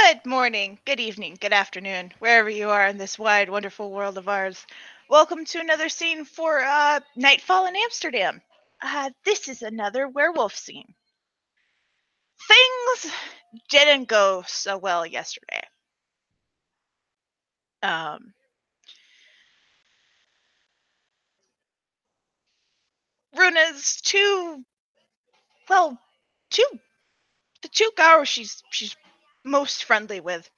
Good morning, good evening, good afternoon, wherever you are in this wide, wonderful world of ours. Welcome to another scene for Nightfall in Amsterdam. This is another werewolf scene. Things didn't go so well yesterday. Runa's the two girls she's most friendly with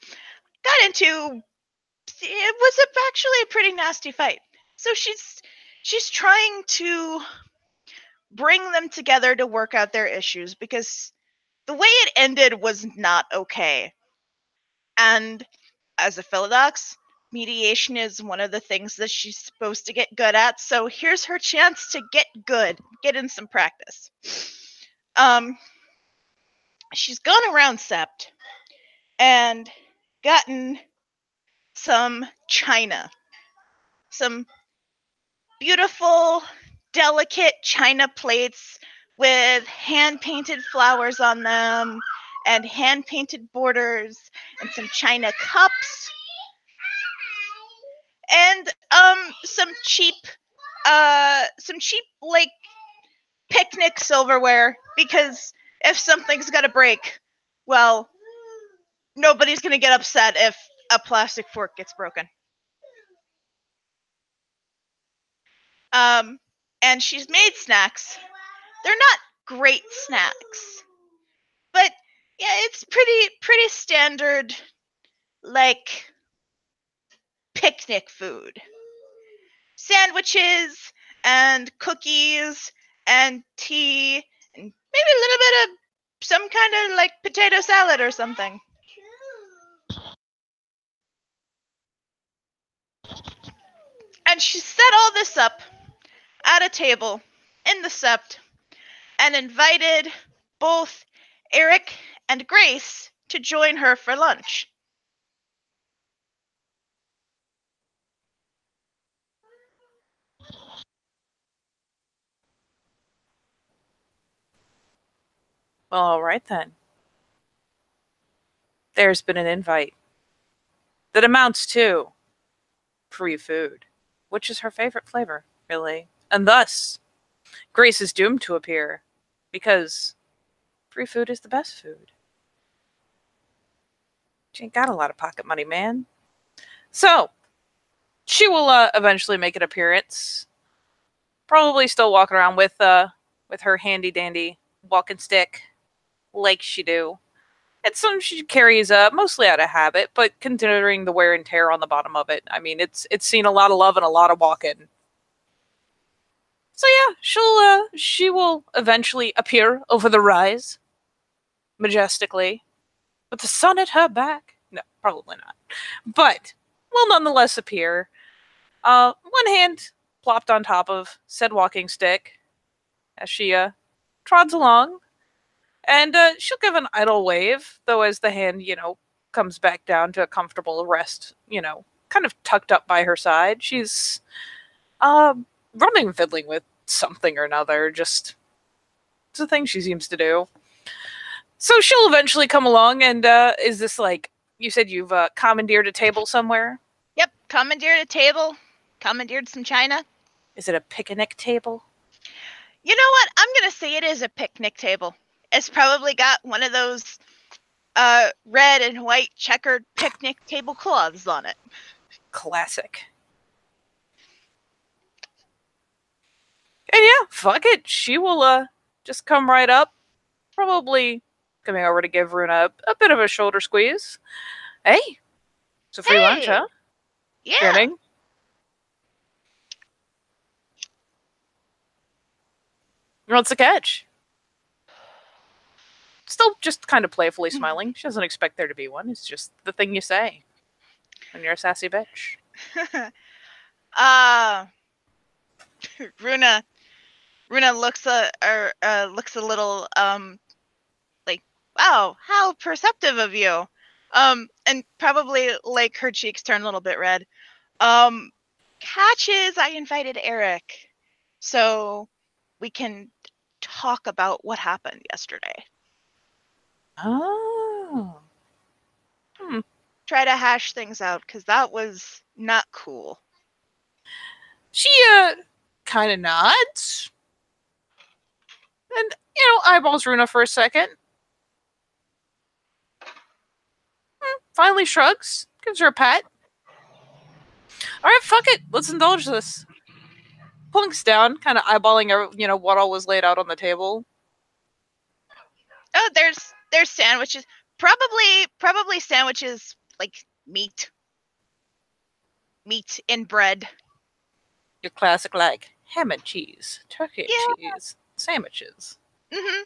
got into it was actually a pretty nasty fight. So she's trying to bring them together to work out their issues because the way it ended was not okay. And as a Philodox, mediation is one of the things that she's supposed to get good at. So here's her chance to get good, get in some practice. She's gone around Sept and gotten some china, some beautiful, delicate china plates with hand-painted flowers on them and hand-painted borders and some china cups and some cheap like picnic silverware, because if something's gonna break, well, nobody's gonna get upset if a plastic fork gets broken. And she's made snacks. They're not great snacks, but yeah, it's pretty standard, like picnic food. Sandwiches and cookies and tea and maybe a little bit of some kind of like potato salad or something. And she set all this up at a table in the Sept and invited both Eric and Grace to join her for lunch. Well, all right then. There's been an invite that amounts to free food, which is her favorite flavor, really. And thus, Grace is doomed to appear because free food is the best food. She ain't got a lot of pocket money, man. So, she will eventually make an appearance. Probably still walking around with her handy dandy walking stick, like she do. It's something she carries mostly out of habit, but considering the wear and tear on the bottom of it, I mean, it's seen a lot of love and a lot of walking. So yeah, she will eventually appear over the rise, majestically, with the sun at her back. No, probably not, but will nonetheless appear. One hand plopped on top of said walking stick as she trods along, and she'll give an idle wave, though as the hand, comes back down to a comfortable rest, kind of tucked up by her side. She's running and fiddling with something or another, just it's a thing she seems to do. So she'll eventually come along, and is this like, you said you've commandeered a table somewhere? Yep, commandeered a table, commandeered some china. Is it a picnic table? You know what? I'm gonna say it is a picnic table. It's probably got one of those red and white checkered picnic tablecloths on it. Classic. And yeah, fuck it. She will just come right up, probably coming over to give Runa a bit of a shoulder squeeze. Hey, it's a free lunch, huh? Yeah. Grinning. What's the catch? Still just kind of playfully smiling. She doesn't expect there to be one. It's just the thing you say when you're a sassy bitch. Runa looks looks a little like, wow, how perceptive of you. And probably like her cheeks turn a little bit red. Catches I invited Eric so we can talk about what happened yesterday. Oh. try to hash things out, because that was not cool. She kind of nods and eyeballs Runa for a second. Finally shrugs, gives her a pat. All right, fuck it, let's indulge this. Plunks down, kind of eyeballing what all was laid out on the table. Oh, there's sandwiches. Probably sandwiches like meat in bread. Your classic like ham and cheese, turkey and Yeah. cheese, sandwiches. Mhm.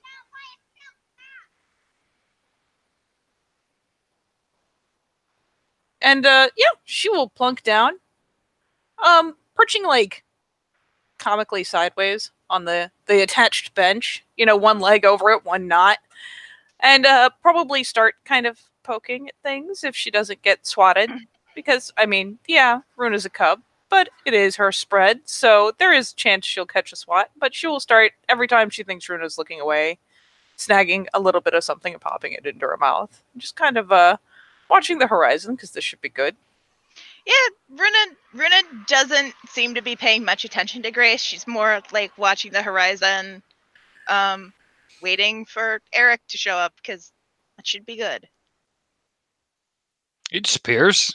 And she will plunk down, perching like comically sideways on the attached bench. One leg over it, one not, and probably start kind of poking at things if she doesn't get swatted. Because Runa's a cub, but it is her spread, so there is a chance she'll catch a swat. But she will start every time she thinks Runa's looking away, snagging a little bit of something and popping it into her mouth, just kind of watching the horizon because this should be good. Yeah, Runa doesn't seem to be paying much attention to Grace. She's more like watching the horizon, waiting for Eric to show up, because that should be good. He disappears,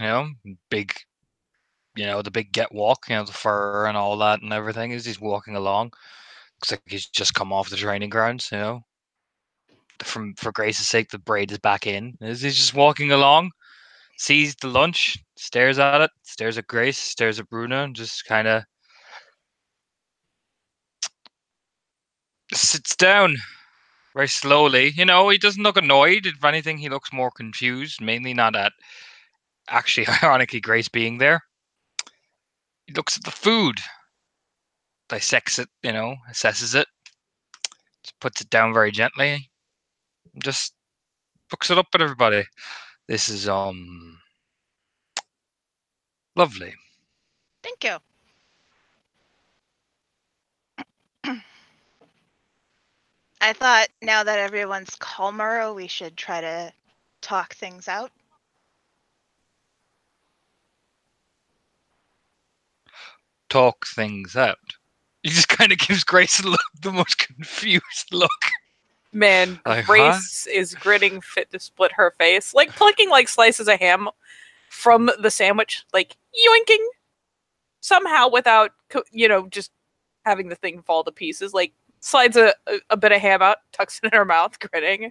big, the big get walk, the fur and all that and everything. As he's walking along, looks like he's just come off the training grounds. For Grace's sake, the braid is back in. As he's just walking along, sees the lunch, stares at it, stares at Grace, stares at Bruna, and just kind of sits down very slowly. He doesn't look annoyed. If anything, he looks more confused, mainly not at actually, ironically, Grace being there. He looks at the food, dissects it, assesses it, just puts it down very gently, just looks it up at everybody. This is lovely. Thank you. I thought now that everyone's calmer, we should try to talk things out. Talk things out. He just kind of gives Grace the most confused look. Man, Like, Grace is gritting fit to split her face, like plucking like slices of ham from the sandwich, like yoinking somehow without just having the thing fall to pieces. Like slides a bit of ham out, tucks it in her mouth, grinning.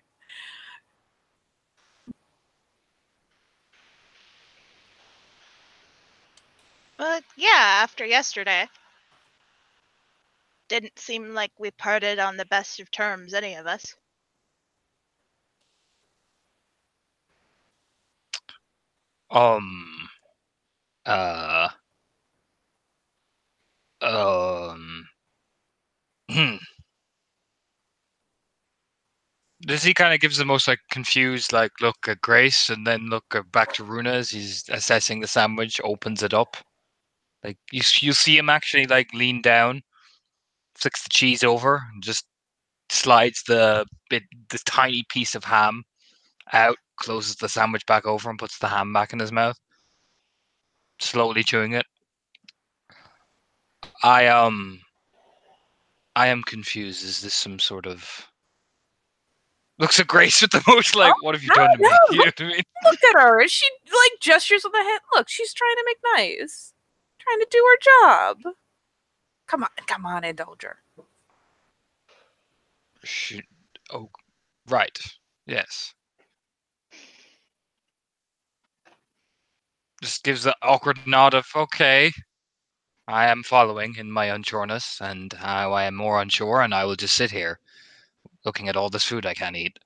But yeah, after yesterday, didn't seem like we parted on the best of terms, any of us. um, Does he kind of gives the most like confused like look at Grace and then look back to Runa as he's assessing the sandwich, opens it up. Like you see him actually like lean down, flicks the cheese over, and just slides the tiny piece of ham out, closes the sandwich back over, and puts the ham back in his mouth, slowly chewing it. I am confused. Is this some sort of looks at Grace with the most like, what have you done to me? You know what I mean? Look at her. She like gestures with the hand. Look, she's trying to make nice, trying to do her job. Come on, indulge her. Oh, right. Yes. Just gives the awkward nod of okay. I am following in my unsureness, and I am more unsure, and I will just sit here, looking at all this food I can't eat.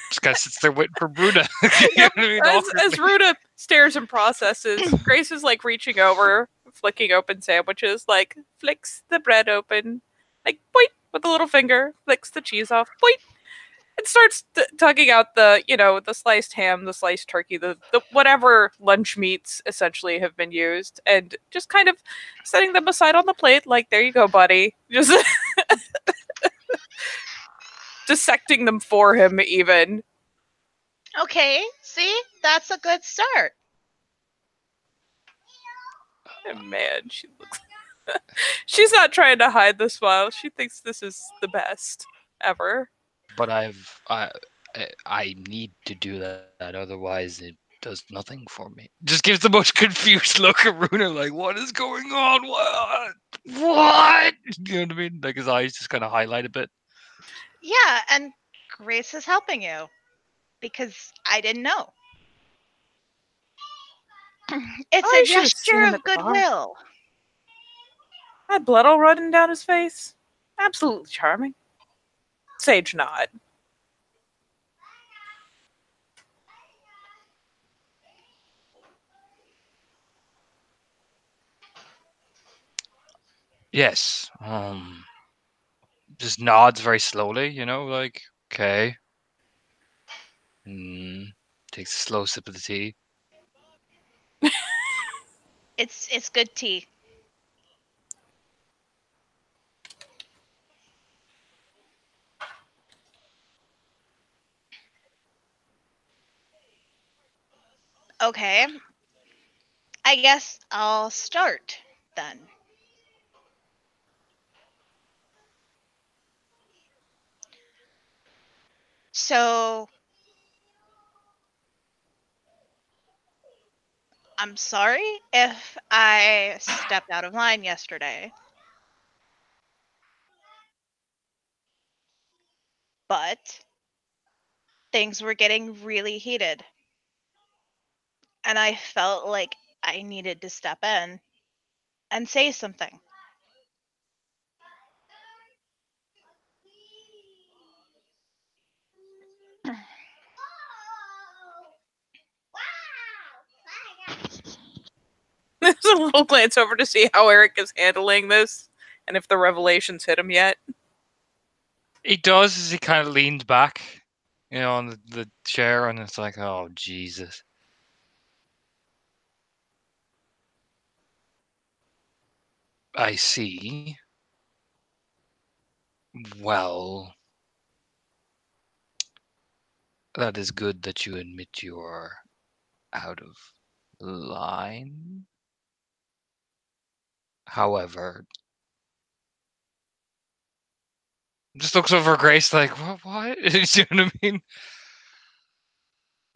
Just kind of sits there waiting for Bruna. You know what I mean? As Runa stares and processes, Grace is like reaching over, flicking open sandwiches, like flicks the bread open, like boink with a little finger, flicks the cheese off, boink. and starts tugging out the, the sliced ham, the sliced turkey, the whatever lunch meats essentially have been used, and just kind of setting them aside on the plate, like, there you go, buddy. Just dissecting them for him, even. Okay, see? That's a good start. And man, she looks. She's not trying to hide the smile. She thinks this is the best ever. But I need to do that, otherwise it does nothing for me. Just gives the most confused look at Runa, like, what is going on? What? You know what I mean? Like his eyes just kind of highlight a bit. Yeah, and Grace is helping you because I didn't know. It's a I should have seen gesture him of at the bar. goodwill. Had blood all running down his face. Absolutely charming. Sage nod. Yes. Just nods very slowly, like, okay. Takes a slow sip of the tea. It's good tea. Okay. I guess I'll start then. So, I'm sorry if I stepped out of line yesterday. But things were getting really heated. And I felt like I needed to step in and say something. There's a little glance over to see how Eric is handling this and if the revelations hit him yet. He does as he kind of leans back, on the chair, and it's like, oh, Jesus. I see. Well, that is good that you admit you're out of line. However, just looks over Grace like, what? You know what I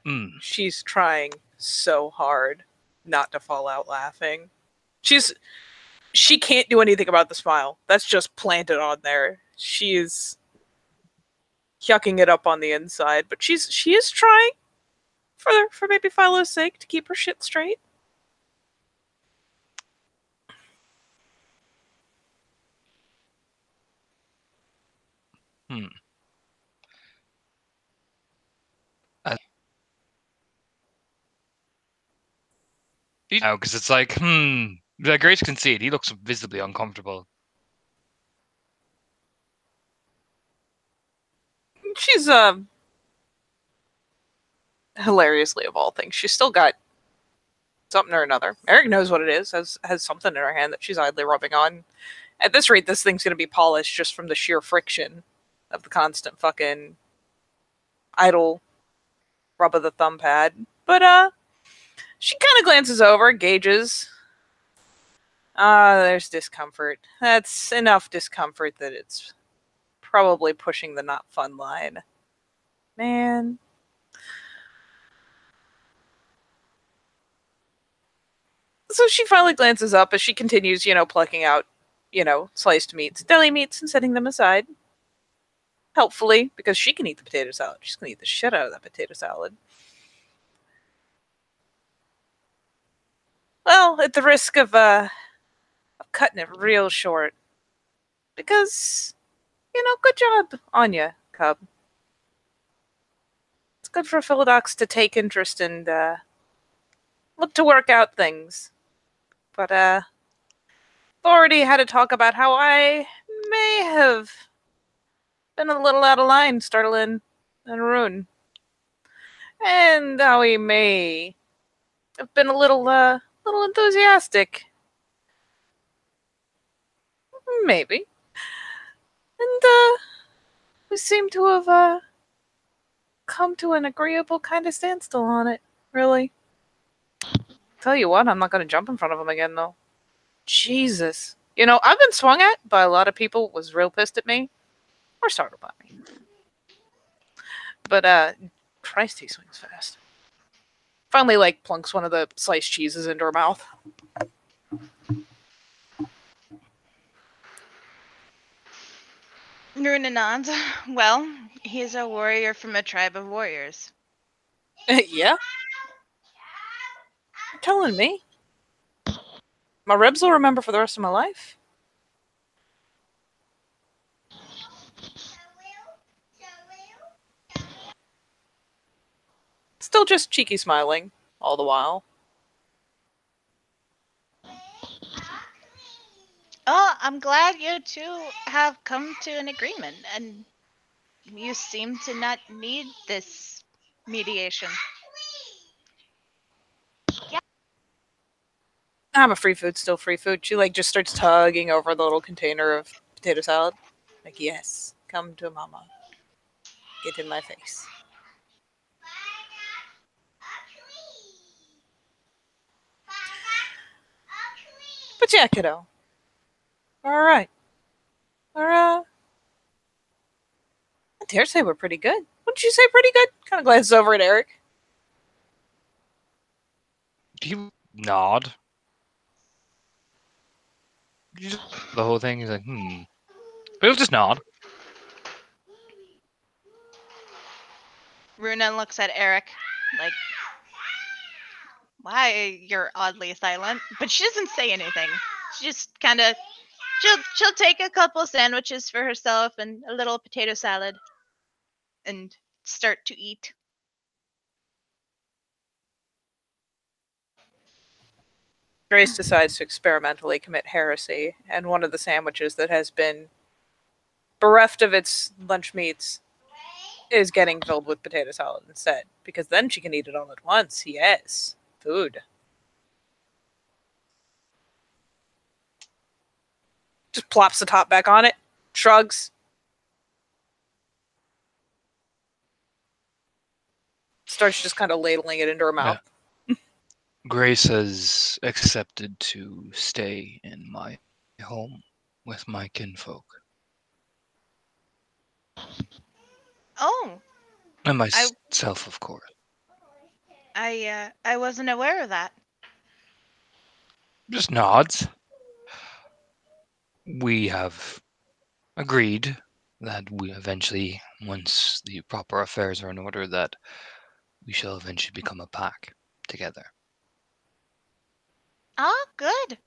mean? She's trying so hard not to fall out laughing. She can't do anything about the smile. That's just planted on there. She's yucking it up on the inside, but she is trying for maybe Philo's sake to keep her shit straight. Because it's like, like Grace can see it. He looks visibly uncomfortable. She's hilariously, of all things, she's still got something or another. Eric knows what it is. Has something in her hand that she's idly rubbing on. At this rate, this thing's gonna be polished just from the sheer friction of the constant fucking idle rub of the thumb pad. But she kind of glances over, gauges. There's discomfort. That's enough discomfort that it's probably pushing the not fun line. Man. So she finally glances up as she continues, plucking out, sliced meats, deli meats, and setting them aside. Helpfully, because she can eat the potato salad. She's going to eat the shit out of that potato salad. Well, at the risk of cutting it real short. Because, good job on you, Cub. It's good for Philodox to take interest and look to work out things. But already had to talk about how I may have been a little out of line, startling and Rune. And how he may have been a little enthusiastic. Maybe. And, we seem to have, come to an agreeable kind of standstill on it, really. Tell you what, I'm not gonna jump in front of him again, though. Jesus. You know, I've been swung at by a lot of people was real pissed at me. Or startled by me. But, Christ, he swings fast. Finally, like, plunks one of the sliced cheeses into her mouth. Runa nods. Well, he's a warrior from a tribe of warriors. Yeah? You're telling me? My ribs will remember for the rest of my life. Still just cheeky smiling all the while. Oh, I'm glad you two have come to an agreement, and you seem to not need this mediation. I'm a free food, still free food. She like just starts tugging over the little container of potato salad. Like, yes, come to mama. Get in my face. But yeah, kiddo. Alright. I dare say we're pretty good. Wouldn't you say pretty good? Kind of glances over at Eric. Do you nod? You just, the whole thing is like, But he'll just nod. Runa looks at Eric like, why you're oddly silent? But she doesn't say anything. She just kind of she'll take a couple sandwiches for herself and a little potato salad and start to eat. Grace decides to experimentally commit heresy, and one of the sandwiches that has been bereft of its lunch meats is getting filled with potato salad instead, because then she can eat it all at once. Yes, food. Just plops the top back on it, shrugs, starts just kind of ladling it into her mouth. Grace has accepted to stay in my home with my kinfolk. Oh, And myself, of course. I wasn't aware of that. Just nods. We have agreed that we eventually, once the proper affairs are in order, that we shall eventually become a pack together. Oh, good.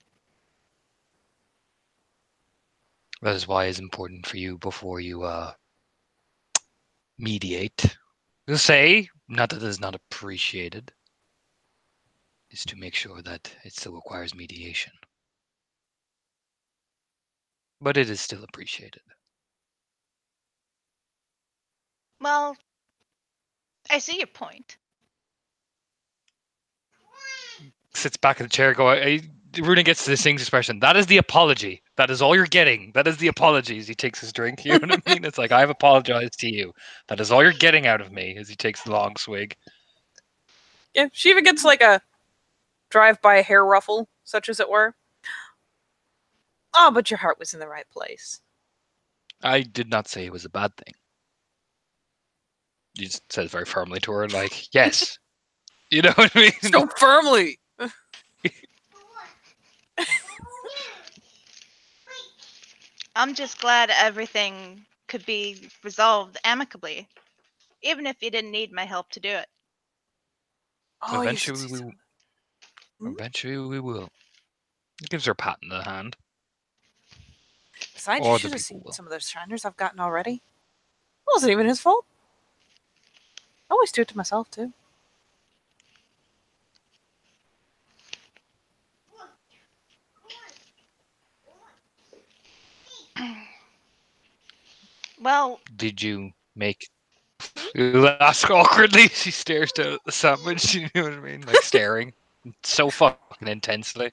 That is why it's important for you before you mediate. To say, not that it is not appreciated, is to make sure that it still requires mediation. But it is still appreciated. Well, I see your point. Sits back in the chair, Runa gets to this thing's expression. That is the apology. That is all you're getting. That is the apology as he takes his drink. You know what I mean? It's like, I've apologized to you. That is all you're getting out of me as he takes the long swig. Yeah, she even gets like a drive-by hair ruffle, such as it were. Oh, but your heart was in the right place. I did not say it was a bad thing. He just says very firmly to her, like, yes. You know what I mean? So firmly. I'm just glad everything could be resolved amicably, even if you didn't need my help to do it. Oh, you should see some. Eventually we will. He gives her a pat in the hand. Besides, Or you the should have people seen will. some of those Shriners I've gotten already. It wasn't even his fault. I always do it to myself, too. Well, Did you make You ask awkwardly. She stares down at the sandwich. You know what I mean? Like staring so fucking intensely.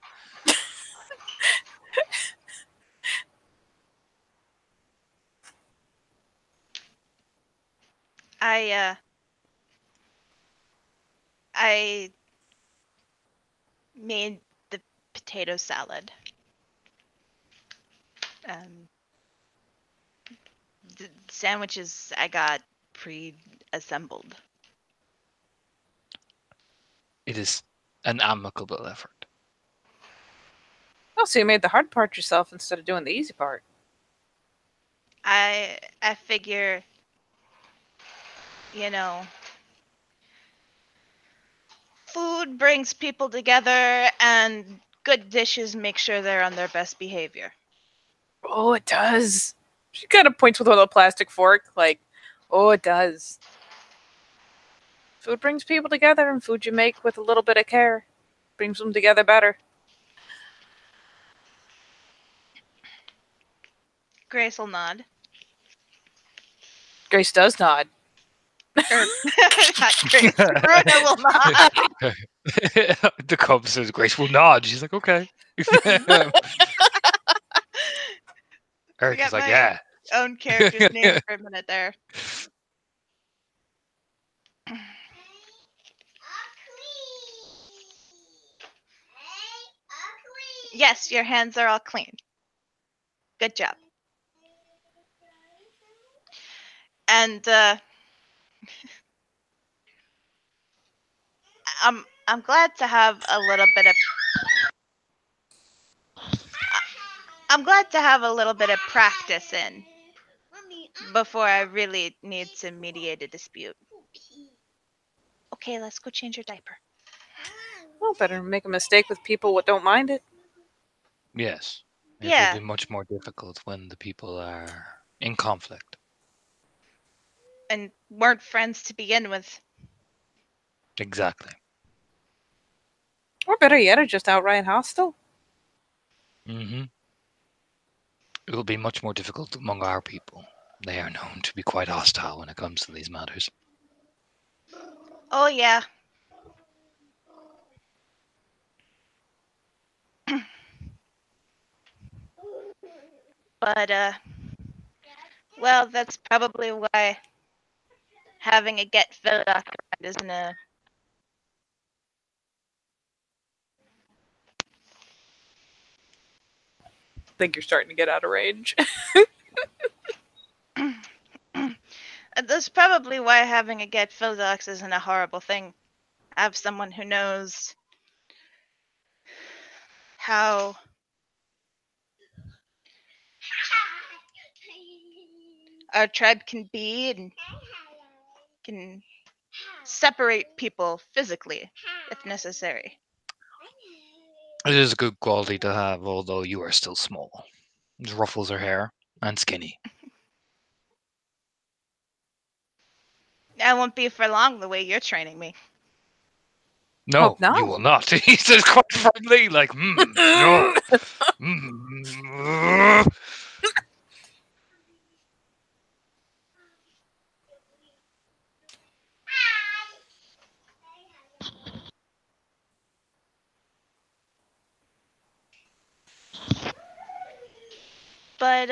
I made the potato salad. The sandwiches I got pre-assembled. It is an amicable effort. Oh, so you made the hard part yourself instead of doing the easy part. I figure, you know, food brings people together, and good dishes make sure they're on their best behavior. Oh, it does. She kind of points with a little plastic fork, like, oh, it does. Food brings people together, and food you make with a little bit of care brings them together better. Grace will nod. Grace does nod. Or, not Grace. Runa will nod. The cub says Grace will nod. She's like, okay. Eric Forgot is like, my yeah. own character's name for a minute there. Yes, your hands are all clean. Good job. And I'm glad to have a little bit of practice in before I really need to mediate a dispute. Okay, let's go change your diaper. Well, better make a mistake with people what don't mind it. Yes. It will Yeah, be much more difficult when the people are in conflict. and weren't friends to begin with. Exactly. Or better yet, are just outright hostile. Mm-hmm. It will be much more difficult among our people. They are known to be quite hostile when it comes to these matters. Oh yeah. But well, that's probably why having a get filled out isn't a I think you're starting to get out of range. that's probably why having a get Philodox isn't a horrible thing. Have someone who knows how our tribe can be and can separate people physically if necessary. It is a good quality to have, although you are still small. Just ruffles her hair and skinny. I won't be for long the way you're training me. No, Hope not. you will not. He says quite firmly, like, no. Mm. But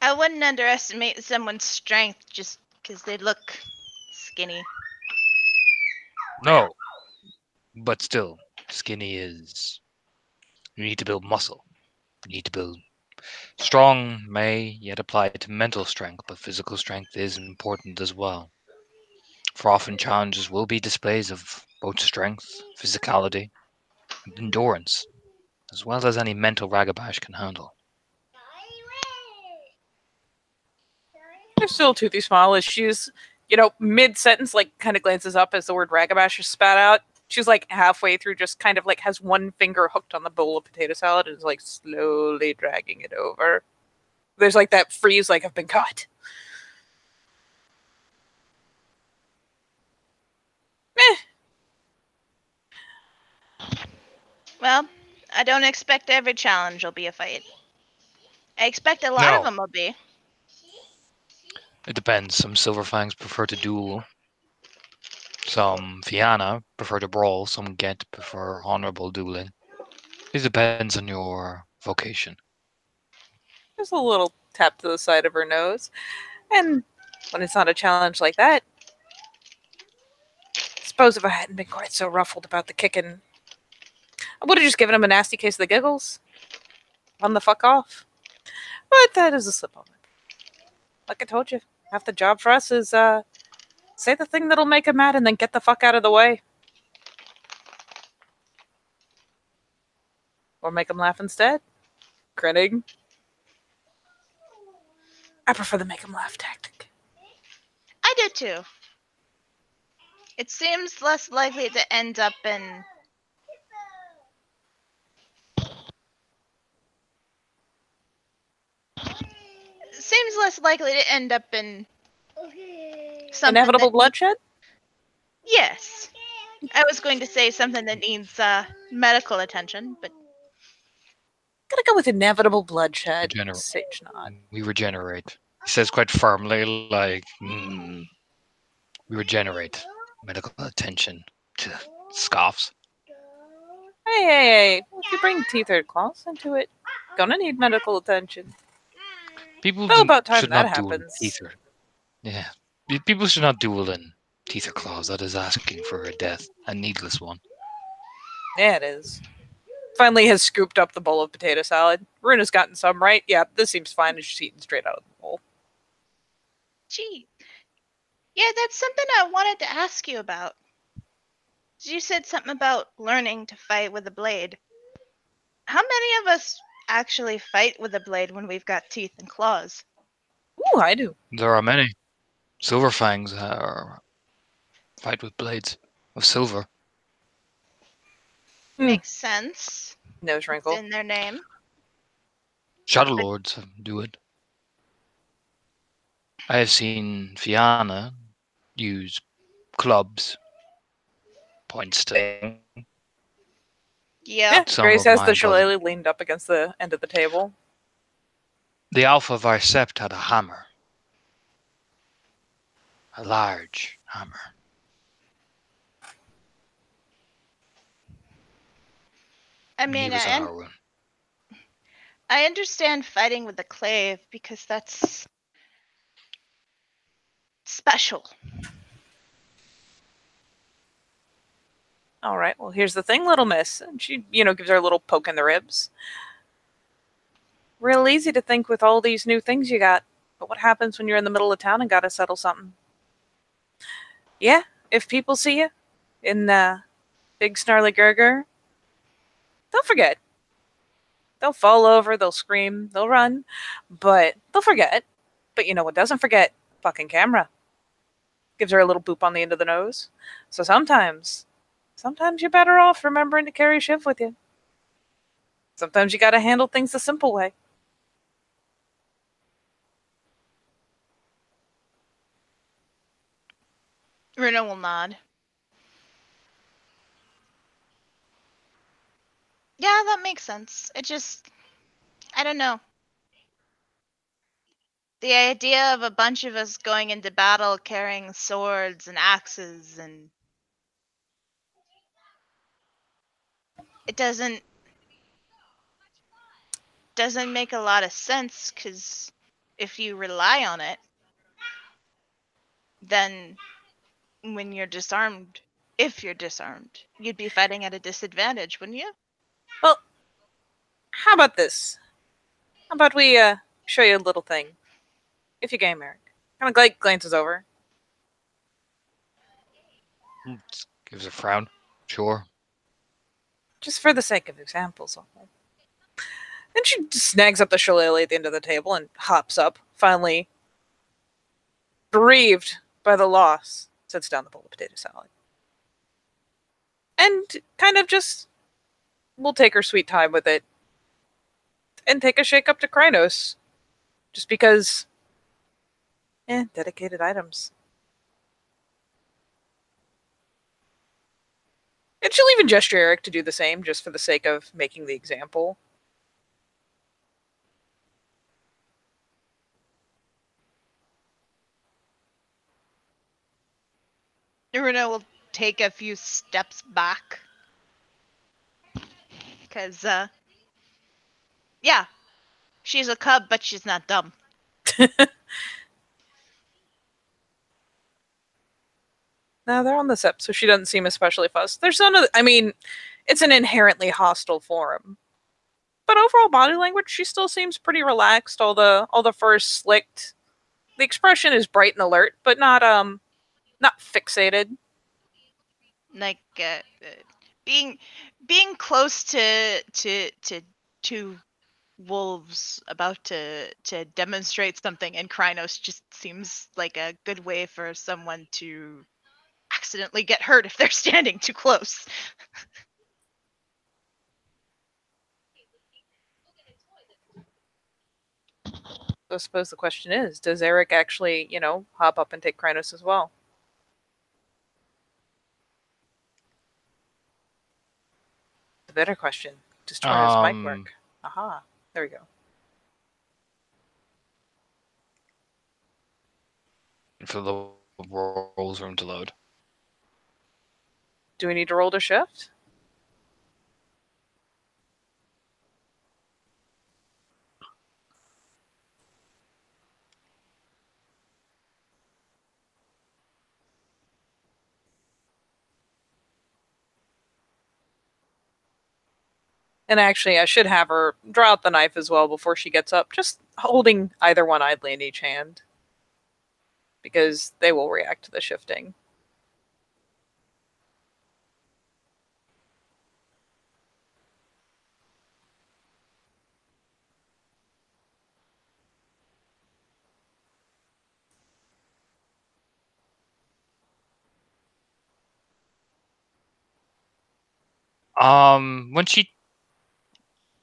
I wouldn't underestimate someone's strength just because they look skinny. No, but still, skinny is. You need to build muscle. You need to build. Strong may yet apply to mental strength, but physical strength is important as well. For often challenges will be displays of both strength, physicality, and endurance, as well as any mental ragabash can handle. They're still toothy small as she's, mid sentence, like kind of glances up as the word ragabash is spat out. She's like halfway through, just kind of like has one finger hooked on the bowl of potato salad and is like slowly dragging it over. There's like that freeze, like I've been caught. Well, I don't expect every challenge will be a fight. I expect a lot of No, them will be. It depends. Some Silverfangs prefer to duel. Some Fianna prefer to brawl. Some Gent prefer honorable dueling. It depends on your vocation. Just a little tap to the side of her nose. And when it's not a challenge like that, suppose if I hadn't been quite so ruffled about the kicking, I would have just given him a nasty case of the giggles. Run the fuck off. But that is a slip on it. Like I told you, half the job for us is say the thing that'll make him mad and then get the fuck out of the way. Or make him laugh instead. Grinning. I prefer the make him laugh tactic. I do too. It seems less likely to end up in something Inevitable that bloodshed? yes. I was going to say something that needs medical attention, but Gotta go with inevitable bloodshed. Regenerate. Sage nod. We regenerate. He says quite firmly, like, we regenerate. Medical attention. Scoffs. Hey. If you bring teeth or claws into it, gonna need medical attention. People Well, about time should that not duel in happens. teeth or... Yeah. People should not duel in teeth or claws. That is asking for a death. A needless one. Yeah, it is. Finally has scooped up the bowl of potato salad. Runa's gotten some right. Yeah, this seems fine. It's just eaten straight out of the bowl. gee. Yeah, that's something I wanted to ask you about. You said something about learning to fight with a blade. How many of us actually fight with a blade when we've got teeth and claws? Ooh, I do. There are many. Silverfangs fight with blades of silver. Makes sense. Nose It's wrinkle. in their name. Shadow Lords do it. I have seen Fianna use clubs, point sting. Yep. Yeah, Some Grace of has the my brothers. shillelagh leaned up against the end of the table. The Alpha Vicept had a hammer. A large hammer. I And he mean, was in our room. I understand fighting with the clave because that's special. All right, well, here's the thing, little miss. And she, gives her a little poke in the ribs. Real easy to think with all these new things you got. But what happens when you're in the middle of town and gotta settle something? Yeah, if people see you in big snarly gurgur, they'll forget. They'll fall over, they'll scream, they'll run, but they'll forget. But you know what doesn't forget? Fucking camera. Gives her a little boop on the end of the nose. So sometimes you're better off remembering to carry Shiv with you. Sometimes you gotta handle things the simple way. Runa will nod. Yeah, that makes sense. I don't know. The idea of a bunch of us going into battle carrying swords and axes and it doesn't make a lot of sense because if you rely on it, then when you're disarmed, if you're disarmed, you'd be fighting at a disadvantage, wouldn't you? Well, how about this? How about we show you a little thing? If you game, Eric. Kind of glances over. Gives a frown. Sure. Just for the sake of examples. Then she snags up the shillelagh at the end of the table and hops up, finally bereaved by the loss, sets down the bowl of potato salad. And kind of just will take her sweet time with it and take a shake up to Krynos. Just because, dedicated items. And she'll even gesture Eric to do the same, just for the sake of making the example. Irina will take a few steps back. Because, yeah, she's a cub, but she's not dumb. No, they're on the SIP, so she doesn't seem especially fussed. There's none of. I mean, it's an inherently hostile forum, but overall body language, she still seems pretty relaxed. All the fur is slicked. The expression is bright and alert, but not fixated. Like, being close to two wolves about to demonstrate something, and Krynos just seems like a good way for someone to accidentally get hurt if they're standing too close. So I suppose the question is, does Eric actually, hop up and take Krynos as well? The better question. Does Torno's mic work? Aha. There we go. For the rolls room to load. Do we need to roll to shift? And actually, I should have her draw out the knife as well before she gets up, just holding either one idly in each hand. Because they will react to the shifting.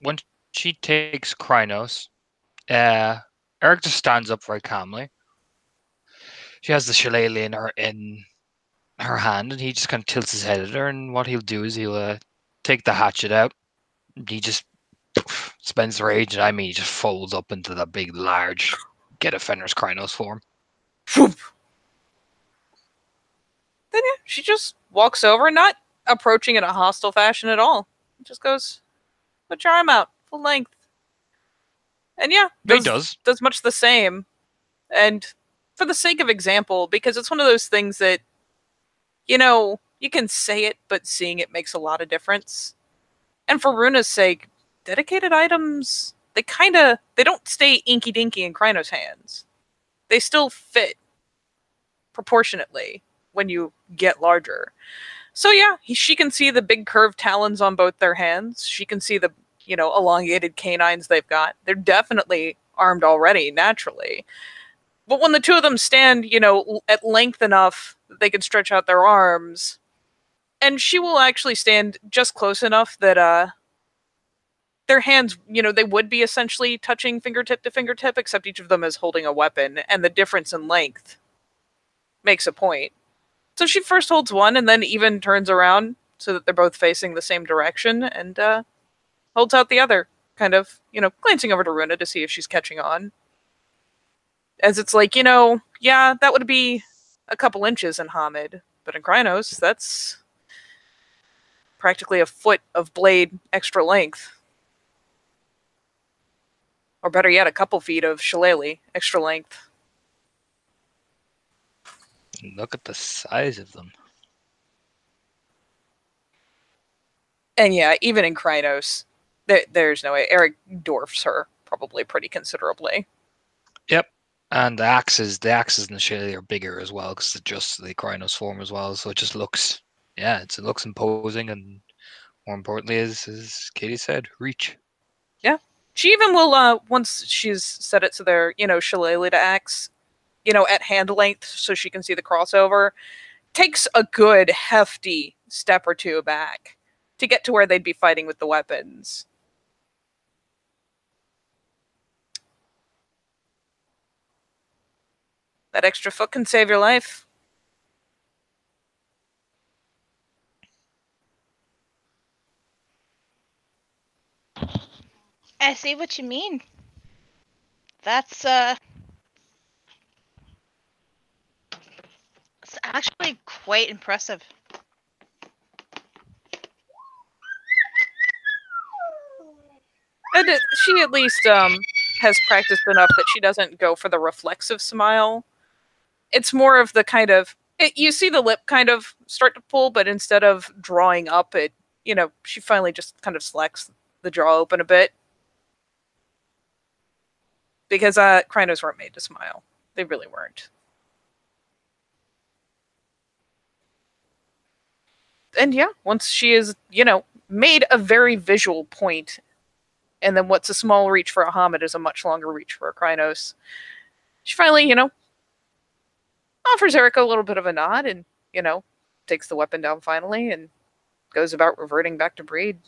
When she takes Krynos, Eric just stands up very calmly. She has the shillelagh in her hand, and he just kind of tilts his head at her. And what he'll do is he'll take the hatchet out. He just spends rage, and I mean, he just folds up into the big, large Get a Fenris Krynos form. Then yeah, she just walks over, not approaching in a hostile fashion at all. Just goes, put your arm out, full length. And yeah, does much the same. And for the sake of example, because it's one of those things that, you can say it, but seeing it makes a lot of difference. And for Runa's sake, dedicated items, they don't stay inky dinky in Krynos' hands. They still fit proportionately when you get larger. So yeah, she can see the big curved talons on both their hands. She can see the, elongated canines they've got. They're definitely armed already, naturally. But when the two of them stand, at length enough that they can stretch out their arms, and she will actually stand just close enough that their hands, they would be essentially touching fingertip to fingertip, except each of them is holding a weapon, and the difference in length makes a point. So she first holds one and then even turns around so that they're both facing the same direction and holds out the other, kind of, glancing over to Runa to see if she's catching on. As it's like, yeah, that would be a couple inches in Hamid, but in Krynos, that's practically a foot of blade extra length. Or better yet, a couple feet of shillelagh extra length. Look at the size of them. And yeah, even in Krynos, there's no way. Eric dwarfs her probably pretty considerably. Yep. And the axes and the shillelagh are bigger as well because it's just the Krynos form as well. So it just looks, it looks imposing, and more importantly, as Katie said, reach. Yeah. She even will, once she's set it to their, shillelagh to axe, at hand length so she can see the crossover, takes a good hefty step or two back to get to where they'd be fighting with the weapons. That extra foot can save your life. I see what you mean. That's Actually, quite impressive. And she at least has practiced enough that she doesn't go for the reflexive smile. It's more of the kind of you see the lip kind of start to pull, but instead of drawing up, she finally just kind of slacks the jaw open a bit. Because Krynos weren't made to smile. They really weren't. And yeah, once she is, made a very visual point, and then what's a small reach for a Hamid is a much longer reach for a Krynos, she finally, offers Erica a little bit of a nod and, takes the weapon down finally and goes about reverting back to breed.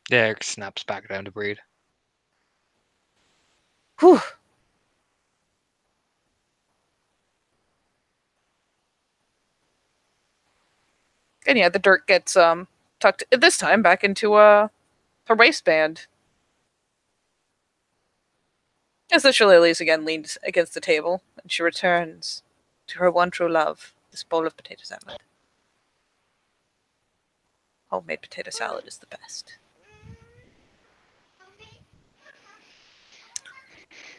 Yeah, Eric snaps back down to breed. Whew. And yeah, the dirt gets tucked this time back into her waistband. As the shillelaghs again leans against the table, and she returns to her one true love, this bowl of potato salad. Homemade potato salad is the best.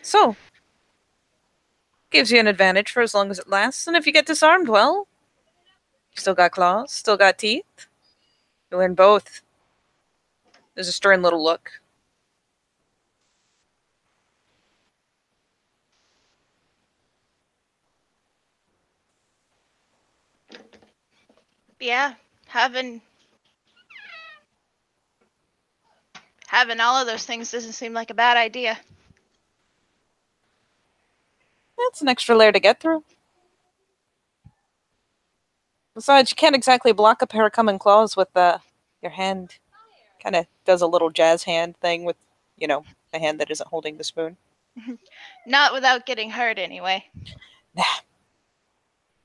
So, gives you an advantage for as long as it lasts, and if you get disarmed, well, you still got claws, still got teeth. You learn both. There's a stern little look. Yeah, having all of those things doesn't seem like a bad idea. That's an extra layer to get through. Besides, you can't exactly block a pair of coming claws with your hand. Kind of does a little jazz hand thing with, a hand that isn't holding the spoon. Not without getting hurt, anyway.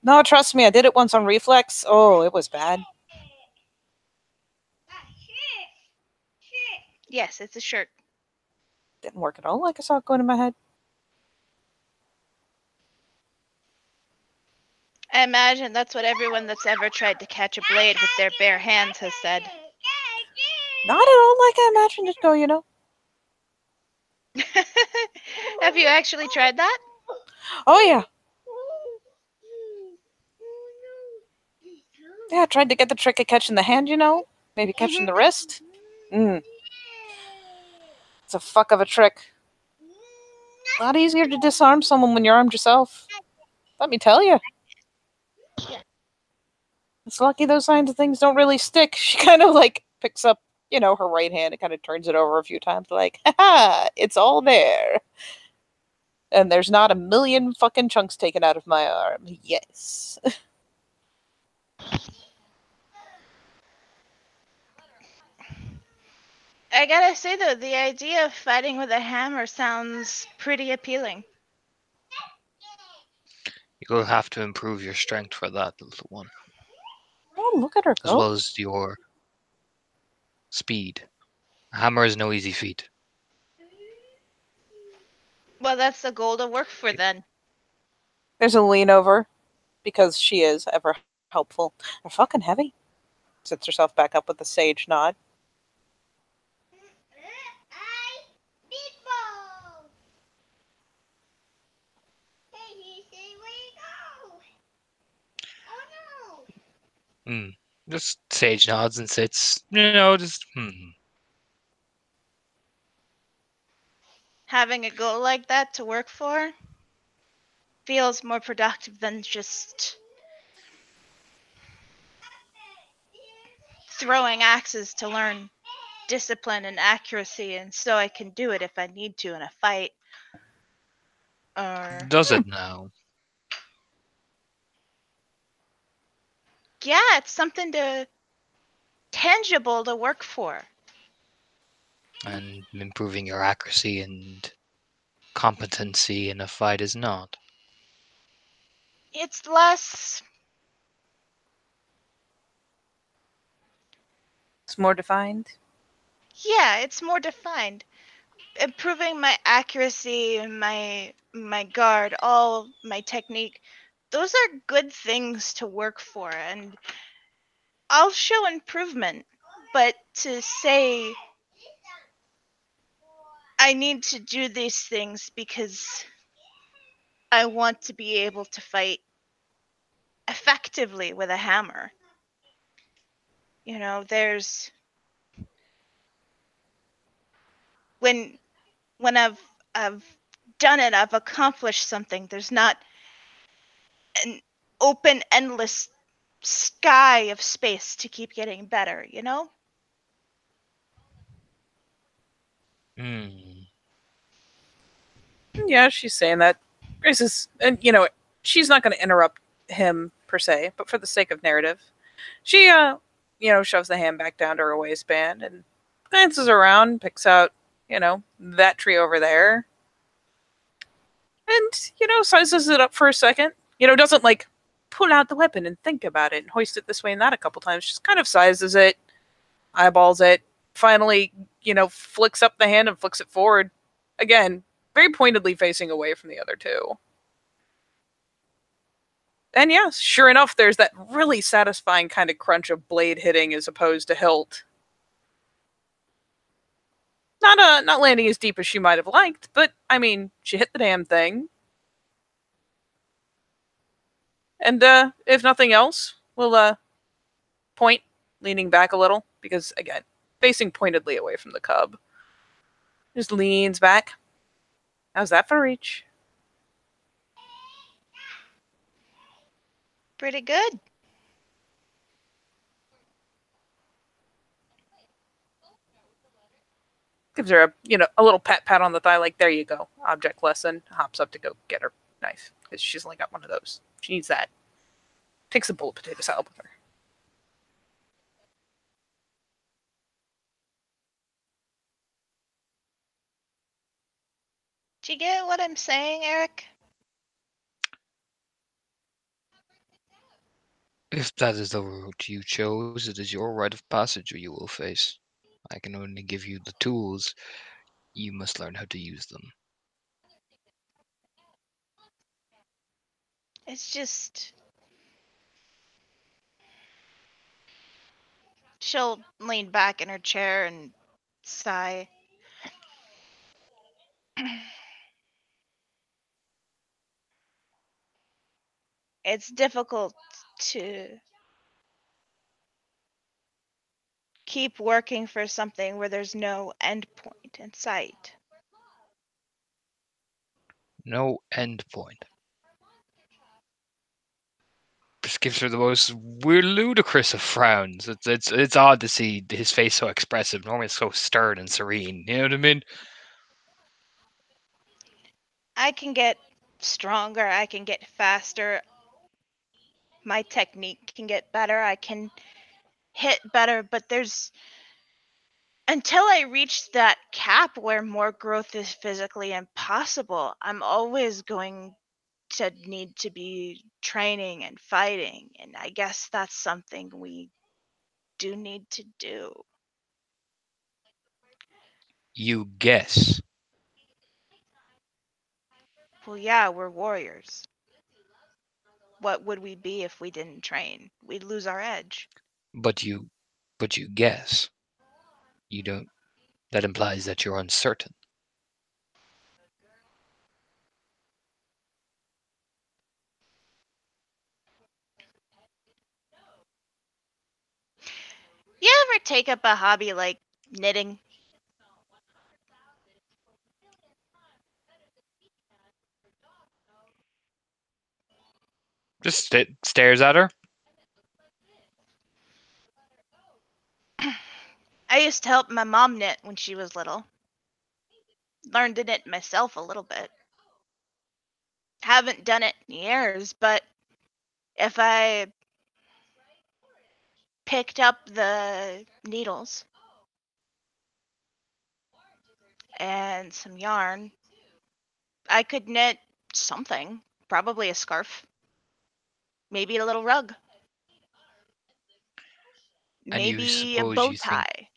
No, trust me, I did it once on reflex. Oh, it was bad. Yes, it's a shirt. Didn't work at all like I saw it going in my head. I imagine that's what everyone that's ever tried to catch a blade with their bare hands has said. Not at all like I imagined it go. Have you actually tried that? Oh, yeah. Yeah, I tried to get the trick of catching the hand, maybe catching the wrist. It's a fuck of a trick. A lot easier to disarm someone when you're armed yourself. Let me tell you. It's lucky those kinds of things don't really stick. She kind of picks up, her right hand and kind of turns it over a few times, like, haha, it's all there. And there's not a million fucking chunks taken out of my arm. Yes. I gotta say, though, the idea of fighting with a hammer sounds pretty appealing. You'll have to improve your strength for that, little one. Oh, look at her go. As well as your speed. A hammer is no easy feat. Well, that's the goal to work for, then. There's a lean over, because she is ever helpful. They're fucking heavy. Sits herself back up with a sage nod. Just sage nods and sits. Just. Having a goal like that to work for feels more productive than just throwing axes to learn discipline and accuracy, and so I can do it if I need to in a fight. Or Does it now? yeah, it's something tangible to work for. And improving your accuracy and competency in a fight is not. It's less. It's more defined. Yeah, it's more defined. Improving my accuracy and my guard, all my technique, those are good things to work for, and I'll show improvement. But to say I need to do these things because I want to be able to fight effectively with a hammer. You know, there's when I've done it, I've accomplished something. There's not an open endless sky of space to keep getting better, you know? Hmm. Yeah, she's saying that. Grace is, and she's not going to interrupt him per se, but for the sake of narrative, she, shoves the hand back down to her waistband and glances around, picks out, that tree over there, and, sizes it up for a second. Doesn't like pull out the weapon and think about it and hoist it this way and that a couple times. Just kind of sizes it, eyeballs it, finally, flicks up the hand and flicks it forward. Again, very pointedly facing away from the other two. And yeah, sure enough, there's that really satisfying kind of crunch of blade hitting as opposed to hilt. Not landing as deep as she might have liked, but I mean, she hit the damn thing. And if nothing else, we'll point, leaning back a little, because again, facing pointedly away from the cub. Just leans back. How's that for reach? Pretty good. Gives her a little pat on the thigh, like there you go, object lesson. Hops up to go get her knife because she's only got one of those. She needs that. Takes a bowl of potato salad with her. Do you get what I'm saying, Eric? If that is the route you chose, it is your rite of passage you will face. I can only give you the tools. You must learn how to use them. It's just she'll lean back in her chair and sigh. It's difficult to keep working for something where there's no end point in sight. No end point. This gives her the most weird, ludicrous of frowns. It's odd to see his face so expressive. Normally, it's so stern and serene. You know what I mean? I can get stronger, I can get faster, my technique can get better, I can hit better, but there's until I reach that cap where more growth is physically impossible, I'm always going to need to be training and fighting. And I guess that's something we do need to do. You guess, Well, yeah, we're warriors. What would we be if we didn't train? We'd lose our edge. but you, but you guess. You don't. That implies that you're uncertain. You ever take up a hobby like knitting? Just stares at her. I used to help my mom knit when she was little. Learned to knit myself a little bit. Haven't done it in years, but if I picked up the needles and some yarn, I could knit something. Probably a scarf. Maybe a little rug. and you Maybe a suppose bow you think tie.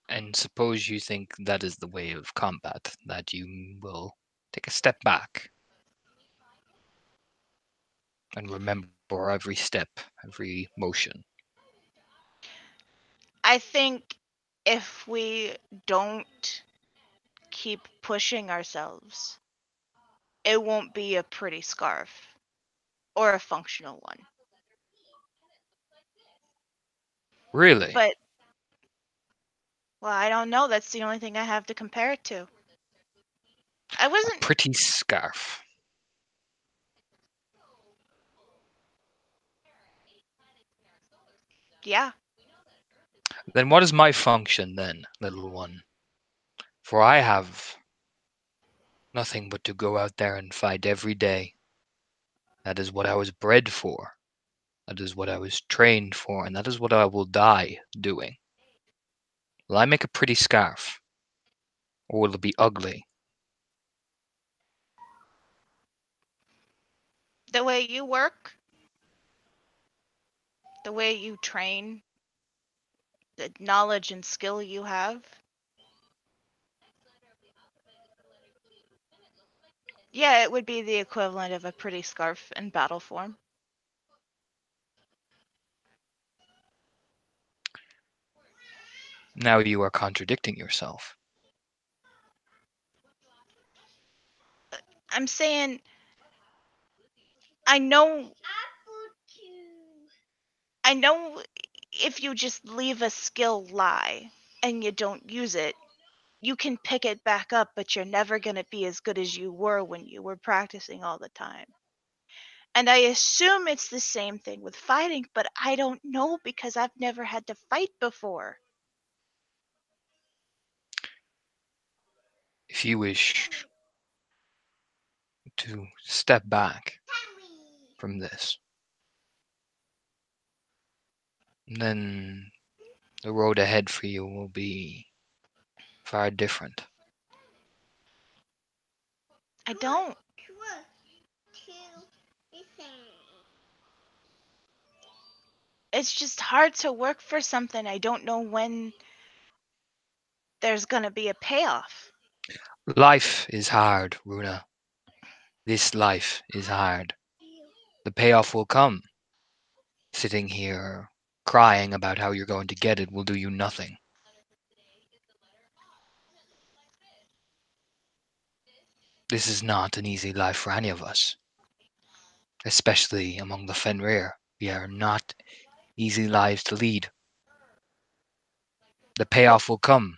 and suppose you think that is the way of combat, that you will take a step back. and remember every step, every motion. I think if we don't keep pushing ourselves, it won't be a pretty scarf or a functional one. Really? But, well, I don't know. That's the only thing I have to compare it to. I A wasn't. pretty scarf. Yeah. Then what is my function then, little one? For I have nothing but to go out there and fight every day. That is what I was bred for. That is what I was trained for, and that is what I will die doing. Will I make a pretty scarf? Or will it be ugly? The way you work, the way you train, the knowledge and skill you have. Yeah, it would be the equivalent of a pretty scarf in battle form. Now you are contradicting yourself. I'm saying I know I know if you just leave a skill lie and you don't use it, you can pick it back up, but you're never going to be as good as you were when you were practicing all the time. And I assume it's the same thing with fighting, but I don't know because I've never had to fight before. If you wish to step back from this, then the road ahead for you will be far different. I don't. It's just hard to work for something I don't know when there's going to be a payoff. Life is hard, Runa. This life is hard. The payoff will come. Sitting here crying about how you're going to get it will do you nothing. This is not an easy life for any of us, especially among the Fenrir. We are not easy lives to lead. The Well, payoff will come,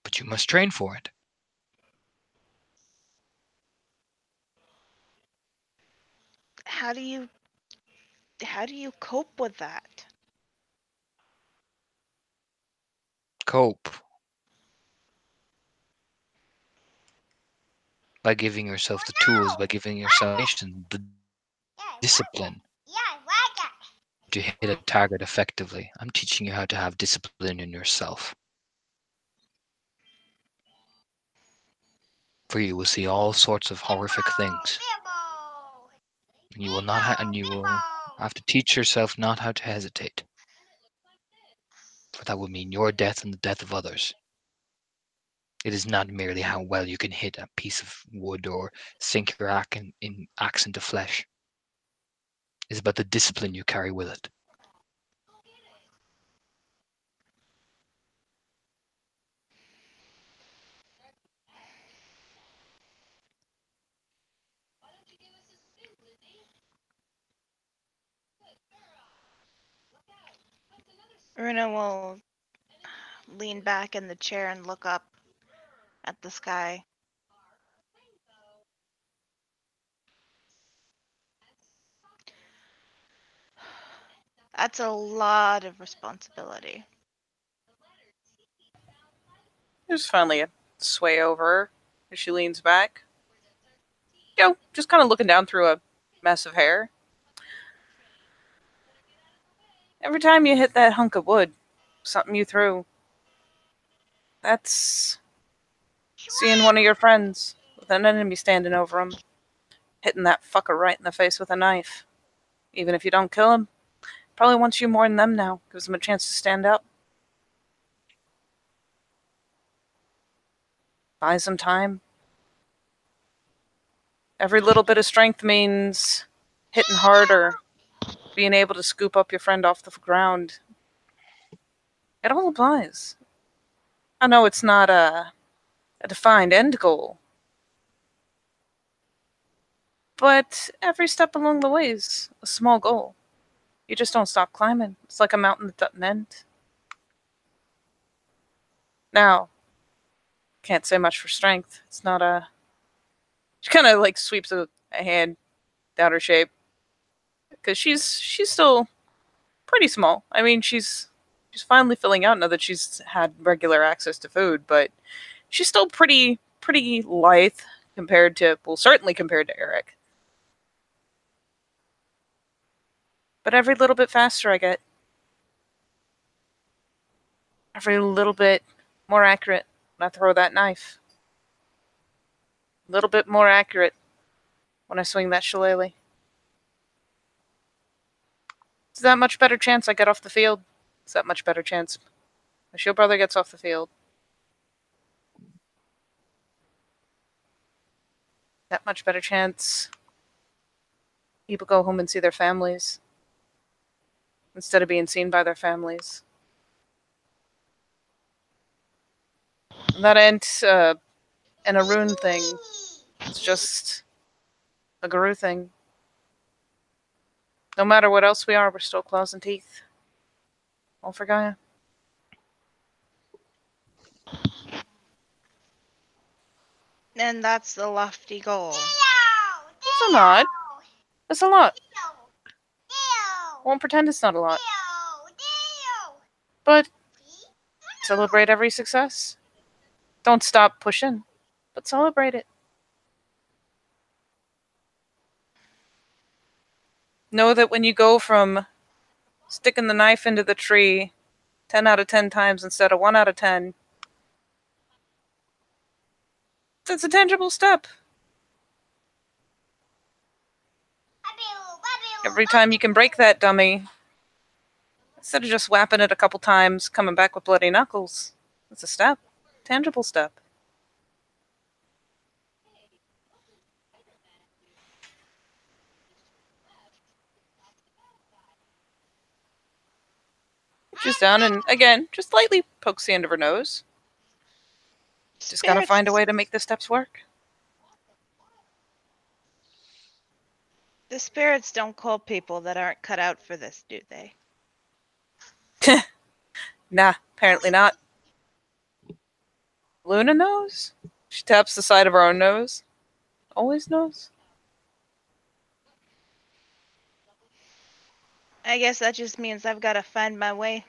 but you must train for it. how do you cope with that? Cope by giving yourself the tools, by giving yourself the discipline to hit a target effectively. I'm teaching you how to have discipline in yourself. For you will see all sorts of horrific things. And you will not and you will have to teach yourself not how to hesitate. For that will mean your death and the death of others. It is not merely how well you can hit a piece of wood or sink your axe into flesh. It's about the discipline you carry with it. Runa will lean back in the chair and look up at the sky. That's a lot of responsibility. There's finally a sway over her as she leans back. Just kind of looking down through a mess of hair. Every time you hit that hunk of wood, something you threw, that's seeing one of your friends with an enemy standing over him, hitting that fucker right in the face with a knife. Even if you don't kill him, probably wants you more than them now. Gives him a chance to stand up. Buy some time. Every little bit of strength means hitting hard or being able to scoop up your friend off the ground. It all applies. I know it's not a defined end goal, but every step along the way is a small goal. You just don't stop climbing. It's like a mountain that doesn't end. Now, can't say much for strength. It's not a. She kind of like sweeps a hand down her shape because she's still pretty small. I mean, she's finally filling out now that she's had regular access to food, but she's still pretty lithe compared to, well, certainly compared to Eric. But every little bit faster I get, every little bit more accurate when I throw that knife, a little bit more accurate when I swing that shillelagh. It's that much better chance I get off the field. It's that much better chance my shield brother gets off the field. That much better chance people go home and see their families instead of being seen by their families. And that ain't an Arun thing. It's just a Guru thing. No matter what else we are, we're still claws and teeth. All for Gaia. And that's the lofty goal. It's a lot. It's a lot. Won't pretend it's not a lot. But celebrate every success. Don't stop pushing, but celebrate it. Know that when you go from sticking the knife into the tree 10 out of 10 times instead of 1 out of 10, that's a tangible step. Every time you can break that dummy, instead of just whapping it a couple times, coming back with bloody knuckles, it's a step. Tangible step. She's down and, again, just lightly pokes the end of her nose. Just gotta find a way to make the steps work. The spirits don't call people that aren't cut out for this, do they? Nah, apparently not. Luna knows? She taps the side of her own nose. Always knows. I guess that just means I've got to find my way.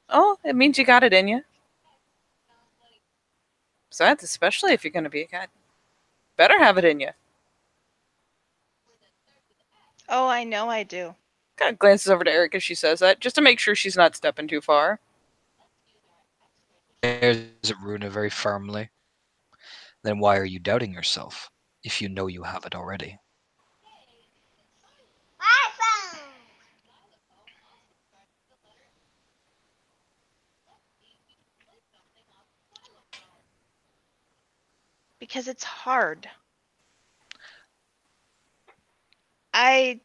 Oh, it means you got it in you. Besides, especially if you're gonna be a cat. Better have it in you. Oh, I know I do. Kind of glances over to Eric as she says that, just to make sure she's not stepping too far. There's Runa very firmly. Then why are you doubting yourself if you know you have it already? Because it's hard. I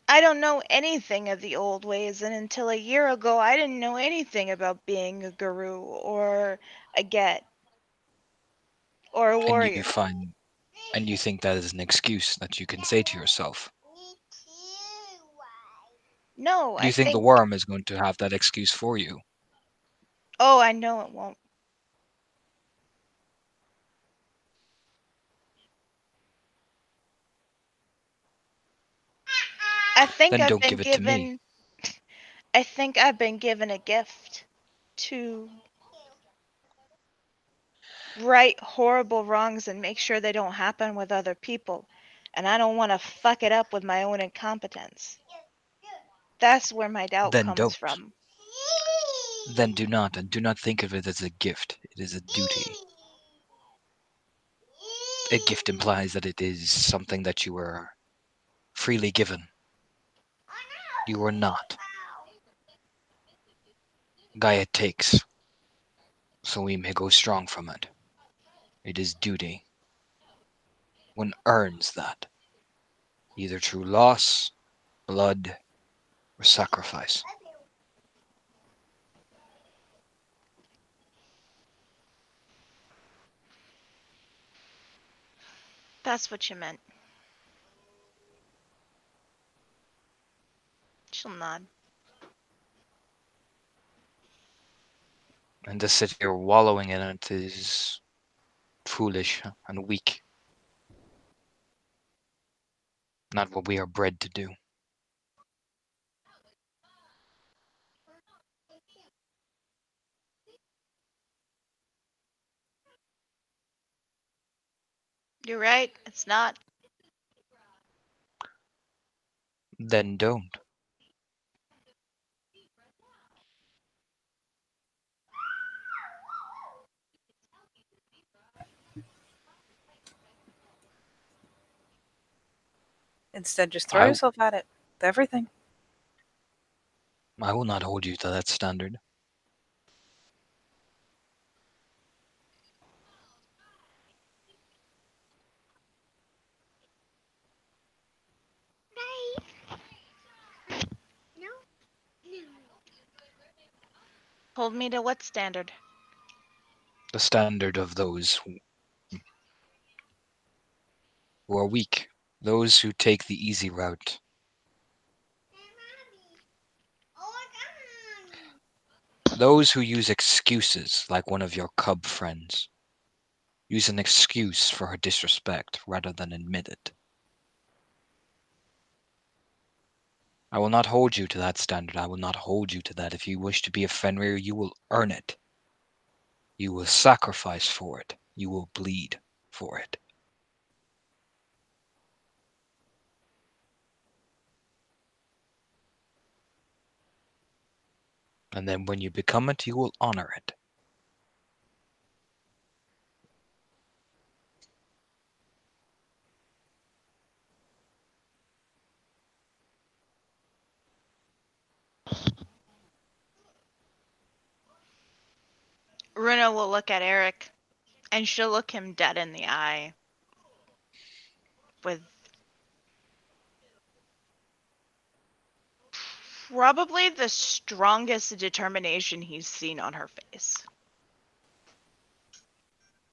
don't know anything of the old ways, and until a year ago, I didn't know anything about being a guru or a get or a warrior. And you think that is an excuse that you can say to yourself. No, Do I you think the think. worm is going to have that excuse for you? Oh, I know it won't. I think Then I've don't been give it to me. given. I think I've been given a gift to right horrible wrongs and make sure they don't happen with other people. And I don't want to fuck it up with my own incompetence. That's where my doubt Then comes don't. from. Then do not, and do not think of it as a gift. It is a duty. A gift implies that it is something that you were freely given. You were not. Gaia takes, so we may go strong from it. It is duty. one earns that, either through loss, blood, or sacrifice. That's what you meant. She'll nod. And to sit here wallowing in it is foolish and weak. Not what we are bred to do. You're right, it's not. Then don't. Instead, just throw yourself at it. With everything. I will not hold you to that standard. Hold me to what standard? The standard of those who are weak, those who take the easy route. Those who use excuses like one of your cub friends. Use an excuse for her disrespect rather than admit it. I will not hold you to that standard. I will not hold you to that. If you wish to be a Fenrir, you will earn it. You will sacrifice for it. You will bleed for it. And then when you become it, you will honor it. Runa will look at Eric, and she'll look him dead in the eye with probably the strongest determination he's seen on her face.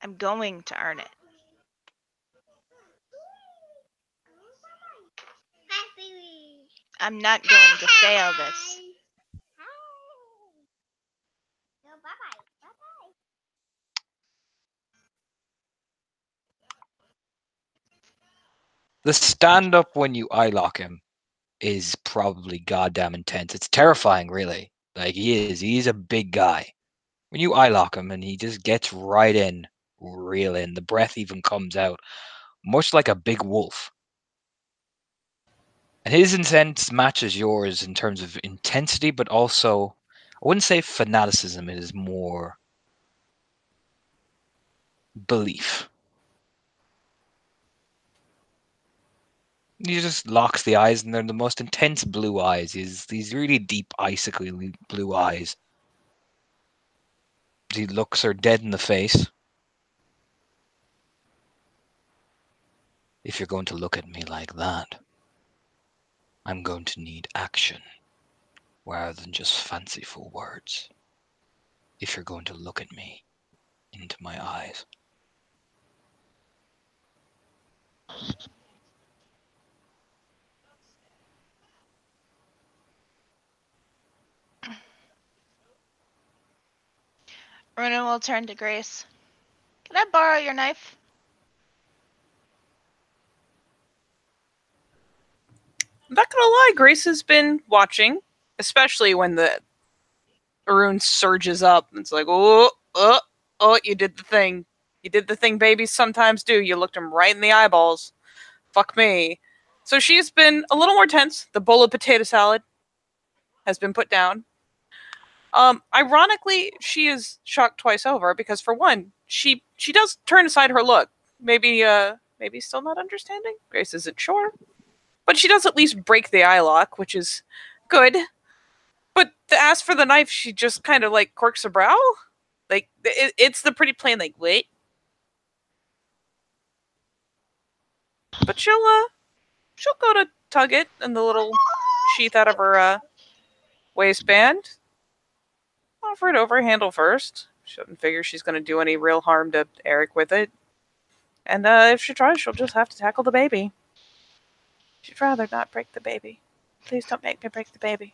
I'm going to earn it. I'm not going to fail this. The stand up when you eye lock him is probably goddamn intense. It's terrifying, really. Like, he's a big guy. When you eye lock him and he just gets right in, real in, the breath even comes out, much like a big wolf. And his intent matches yours in terms of intensity, but also, I wouldn't say fanaticism, it is more belief. He just locks the eyes, and they're the most intense blue eyes. These really deep, icically blue eyes. He looks her dead in the face. If you're going to look at me like that, I'm going to need action rather than just fanciful words. If you're going to look at me into my eyes. Runa will turn to Grace. Can I borrow your knife? I'm not gonna lie, Grace has been watching, especially when the Arun surges up. It's like, oh, you did the thing. You did the thing babies sometimes do. You looked him right in the eyeballs. Fuck me. So she's been a little more tense. The bowl of potato salad has been put down. Ironically, she is shocked twice over because, for one, she does turn aside her look. Maybe still not understanding. Grace isn't sure, but she does at least break the eye lock, which is good. But to ask for the knife, she just kind of like quirks her brow. Like it's the pretty plain. Like, wait, But she'll go to tug it and the little sheath out of her waistband. Offer it over handle first. She doesn't figure she's going to do any real harm to Eric with it. And if she tries, she'll just have to tackle the baby. She'd rather not break the baby. Please don't make me break the baby.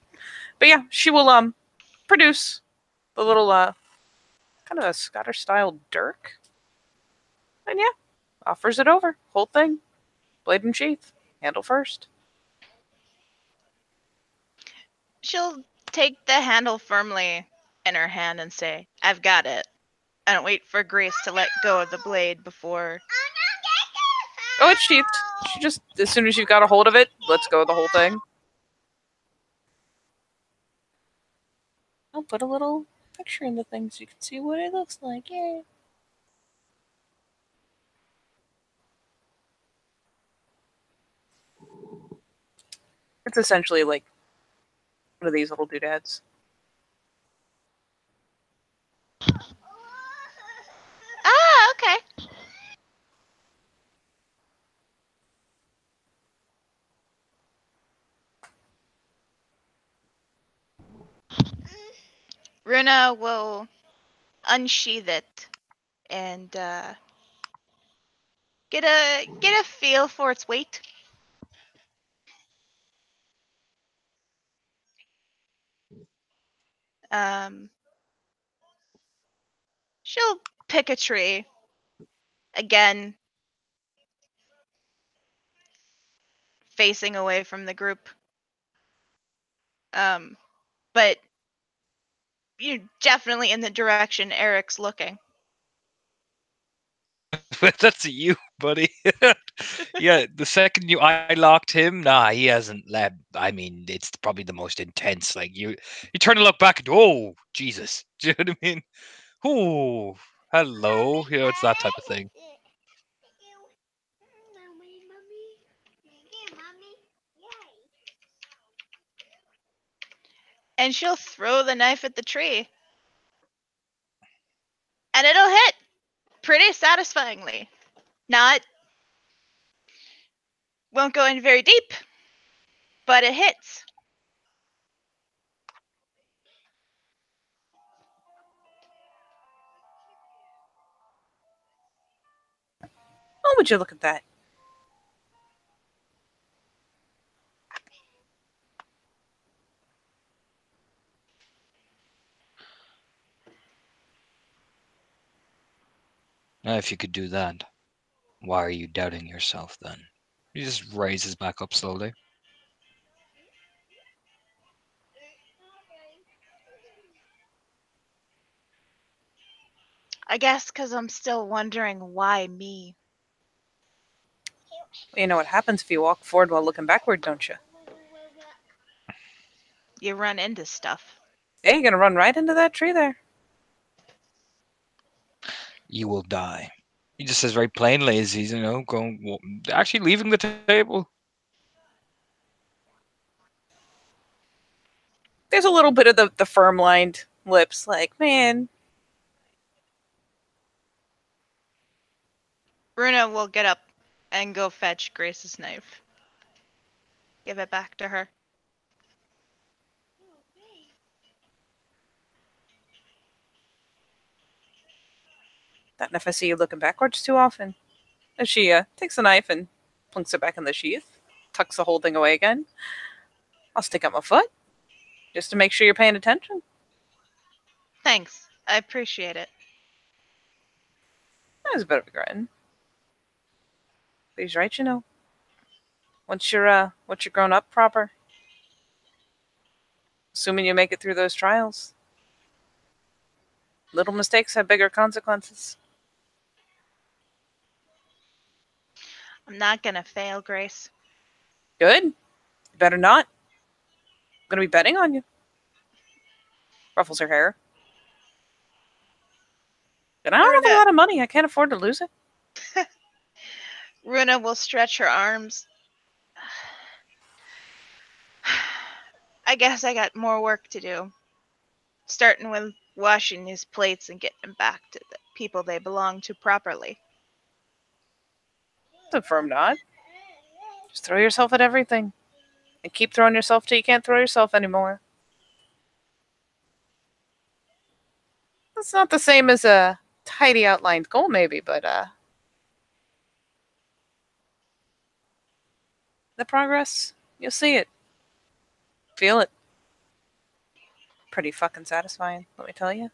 But yeah, she will produce the little kind of a Scottish style dirk. And yeah, offers it over. Whole thing. Blade and sheath. Handle first. She'll take the handle firmly in her hand and say, "I've got it." And wait for Grace to let go of the blade before. Oh, it's sheathed. She just, as soon as you've got a hold of it, lets go of the whole thing. I'll put a little picture in the thing so you can see what it looks like. Yay. It's essentially like one of these little doodads. Ah, okay. Runa will unsheath it and get a feel for its weight. She'll pick a tree again, facing away from the group. But you're definitely in the direction Eric's looking. That's you, buddy. Yeah, the second you eye locked him, nah, he hasn't left. I mean, it's probably the most intense. Like you turn to look back and oh, Jesus. Do you know what I mean? Oh, hello. You know, it's that type of thing. And she'll throw the knife at the tree. And it'll hit pretty satisfyingly. Not won't go in very deep, but it hits. Oh, would you look at that? Now, if you could do that, why are you doubting yourself then? He just raises back up slowly. I guess because I'm still wondering why me. Well, you know what happens if you walk forward while looking backward, don't you? You run into stuff. Yeah, you're gonna run right into that tree there. You will die. He just says very plainly as he's, actually leaving the table. There's a little bit of the firm lined lips, like, man. Runa will get up and go fetch Grace's knife. Give it back to her. Not if I see you looking backwards too often. And she takes the knife and plunks it back in the sheath, tucks the whole thing away again. I'll stick out my foot just to make sure you're paying attention. Thanks. I appreciate it. There's a bit of a grin. But he's right, you know. Once you're grown up proper, assuming you make it through those trials, little mistakes have bigger consequences. I'm not gonna fail, Grace. Good. You better not. I'm gonna be betting on you. Ruffles her hair. And I don't have a lot of money. I can't afford to lose it. Runa will stretch her arms. I guess I got more work to do. Starting with washing these plates and getting them back to the people they belong to properly. It's a firm nod. Just throw yourself at everything. And keep throwing yourself till you can't throw yourself anymore. That's not the same as a tidy outlined goal, maybe, but the progress, you'll see it. Feel it. Pretty fucking satisfying, let me tell you.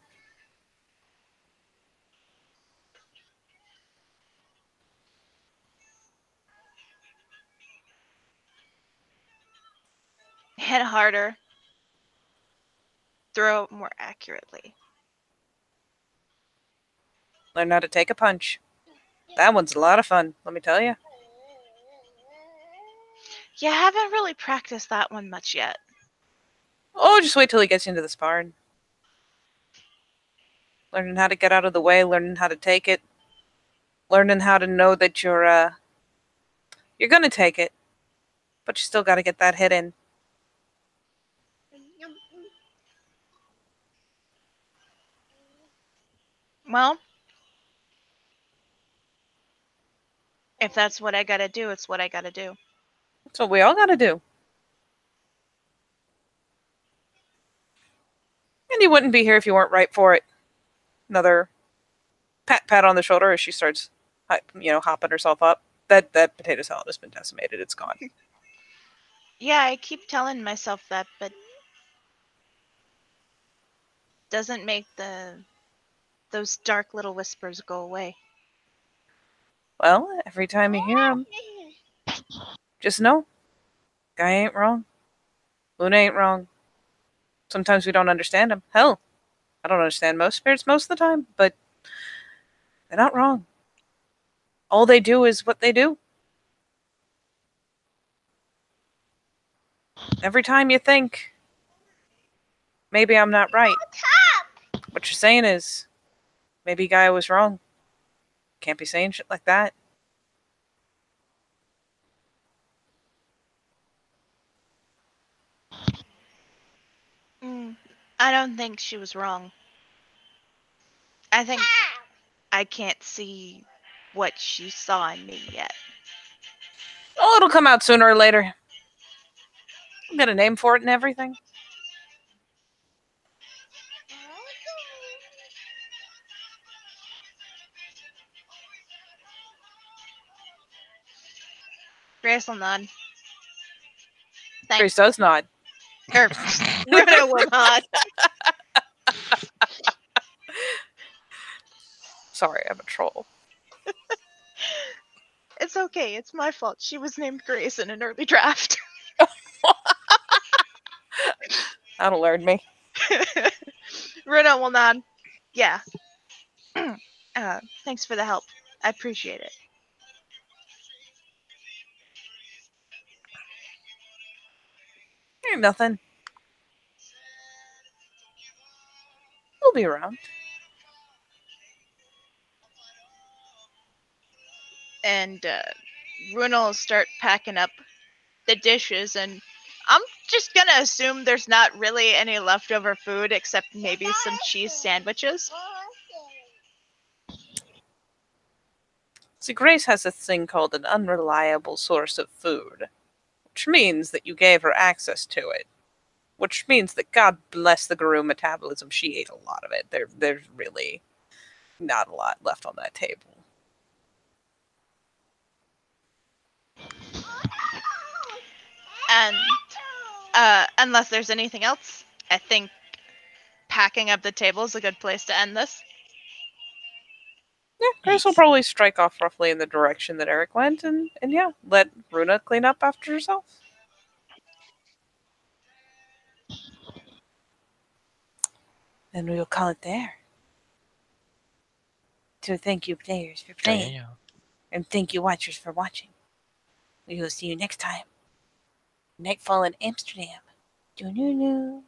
Hit harder. Throw more accurately. Learn how to take a punch. That one's a lot of fun, let me tell you. Yeah, I haven't really practiced that one much yet. Oh, just wait till he gets you into the sparring. Learning how to get out of the way, learning how to take it, learning how to know that you're gonna take it, but you still gotta get that hit in. Well, if that's what I gotta do, it's what I gotta do. That's what we all gotta do. And you wouldn't be here if you weren't right for it. Another pat on the shoulder as she starts, hopping herself up. That potato salad has been decimated. It's gone. Yeah, I keep telling myself that, but doesn't make those dark little whispers go away. Well, every time you hear them, just know, guy ain't wrong. Luna ain't wrong. Sometimes we don't understand them. Hell, I don't understand most spirits most of the time, but they're not wrong. All they do is what they do. Every time you think, maybe I'm not right, what you're saying is, maybe Gaia was wrong. Can't be saying shit like that. I don't think she was wrong. I think I can't see what she saw in me yet. Oh, it'll come out sooner or later. I've got a name for it and everything. Grace will nod. Grace does nod. Or Runa will nod. Sorry, I'm a troll. It's okay. It's my fault. She was named Grace in an early draft. That'll learn me. Runa will nod. Yeah. Thanks for the help. I appreciate it. Ain't nothing. We'll be around. And Runa will start packing up the dishes, and I'm just gonna assume there's not really any leftover food except maybe some cheese sandwiches. See, Grace has a thing called an unreliable source of food, which means that you gave her access to it. Which means that, God bless the Guru metabolism, she ate a lot of it. There's really not a lot left on that table. And unless there's anything else, I think packing up the table is a good place to end this. Yeah, Grace will probably strike off roughly in the direction that Eric went, and yeah, let Runa clean up after herself. And we'll call it there. So thank you, players, for playing. Yeah. And thank you, watchers, for watching. We will see you next time. Nightfall in Amsterdam. Doo-doo-doo.